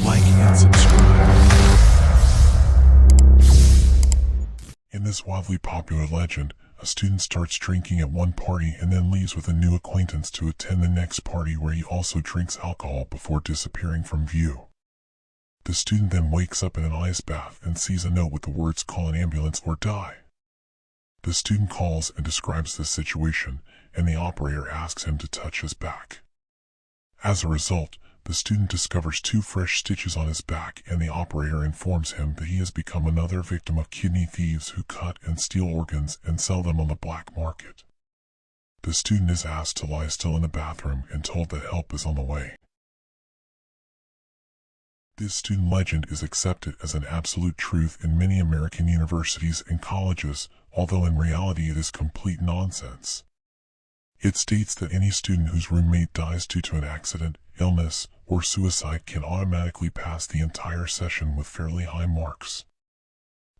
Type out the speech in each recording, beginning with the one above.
like and subscribe. In this wildly popular legend, a student starts drinking at one party and then leaves with a new acquaintance to attend the next party where he also drinks alcohol before disappearing from view. The student then wakes up in an ice bath and sees a note with the words "call an ambulance or die." The student calls and describes the situation, and the operator asks him to touch his back. As a result, the student discovers 2 fresh stitches on his back, and the operator informs him that he has become another victim of kidney thieves who cut and steal organs and sell them on the black market. The student is asked to lie still in the bathroom and told that help is on the way. This student legend is accepted as an absolute truth in many American universities and colleges, although in reality it is complete nonsense. It states that any student whose roommate dies due to an accident, illness, or suicide can automatically pass the entire session with fairly high marks.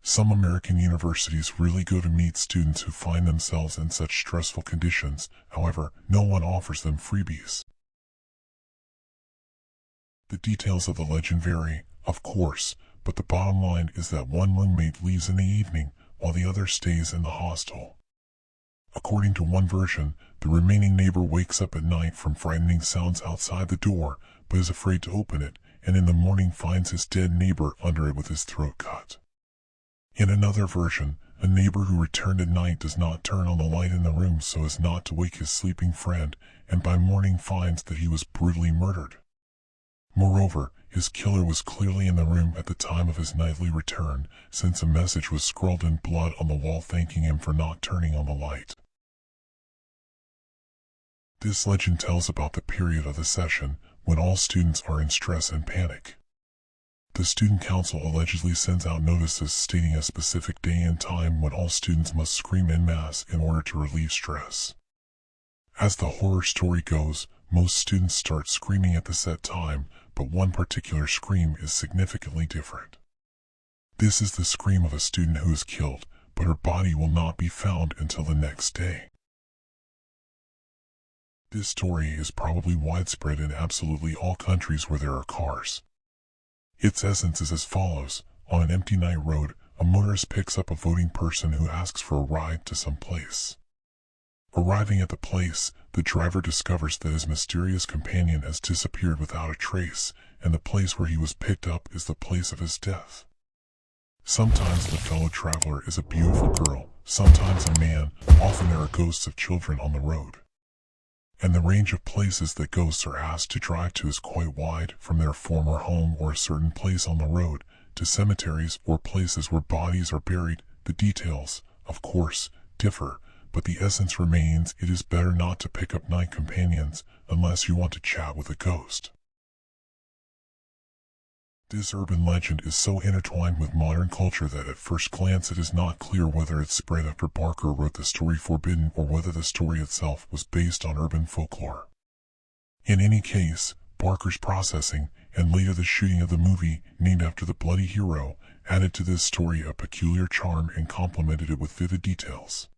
Some American universities really go to meet students who find themselves in such stressful conditions, however, no one offers them freebies. The details of the legend vary, of course, but the bottom line is that one roommate leaves in the evening, while the other stays in the hostel. According to one version, the remaining neighbor wakes up at night from frightening sounds outside the door, but is afraid to open it, and in the morning finds his dead neighbor under it with his throat cut. In another version, a neighbor who returned at night does not turn on the light in the room so as not to wake his sleeping friend, and by morning finds that he was brutally murdered. Moreover, his killer was clearly in the room at the time of his nightly return, since a message was scrawled in blood on the wall thanking him for not turning on the light. This legend tells about the period of the session, when all students are in stress and panic. The student council allegedly sends out notices stating a specific day and time when all students must scream en masse in order to relieve stress. As the horror story goes, most students start screaming at the set time, but one particular scream is significantly different. This is the scream of a student who is killed, but her body will not be found until the next day. This story is probably widespread in absolutely all countries where there are cars. Its essence is as follows: on an empty night road, a motorist picks up a voting person who asks for a ride to some place. Arriving at the place, the driver discovers that his mysterious companion has disappeared without a trace, and the place where he was picked up is the place of his death. Sometimes the fellow traveler is a beautiful girl, sometimes a man, often there are ghosts of children on the road. And the range of places that ghosts are asked to drive to is quite wide, from their former home or a certain place on the road, to cemeteries or places where bodies are buried. The details, of course, differ, but the essence remains: it is better not to pick up night companions unless you want to chat with a ghost. This urban legend is so intertwined with modern culture that at first glance it is not clear whether it spread after Barker wrote the story Forbidden or whether the story itself was based on urban folklore. In any case, Barker's processing, and later the shooting of the movie, named after the bloody hero, added to this story a peculiar charm and complemented it with vivid details.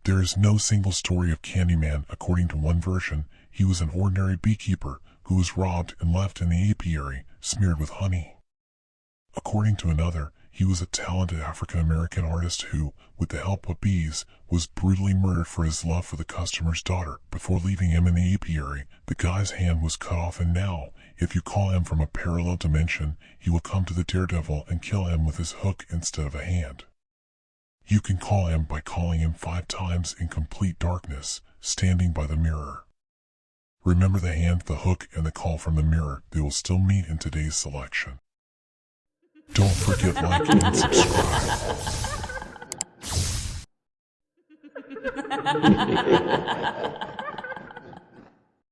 There is no single story of Candyman. According to one version, he was an ordinary beekeeper who was robbed and left in the apiary, smeared with honey. According to another, he was a talented African-American artist who, with the help of bees, was brutally murdered for his love for the customer's daughter. Before leaving him in the apiary, the guy's hand was cut off, and now, if you call him from a parallel dimension, he will come to the daredevil and kill him with his hook instead of a hand. You can call him by calling him 5 times in complete darkness, standing by the mirror. Remember the hand, the hook, and the call from the mirror. They will still meet in today's selection. Don't forget like and subscribe.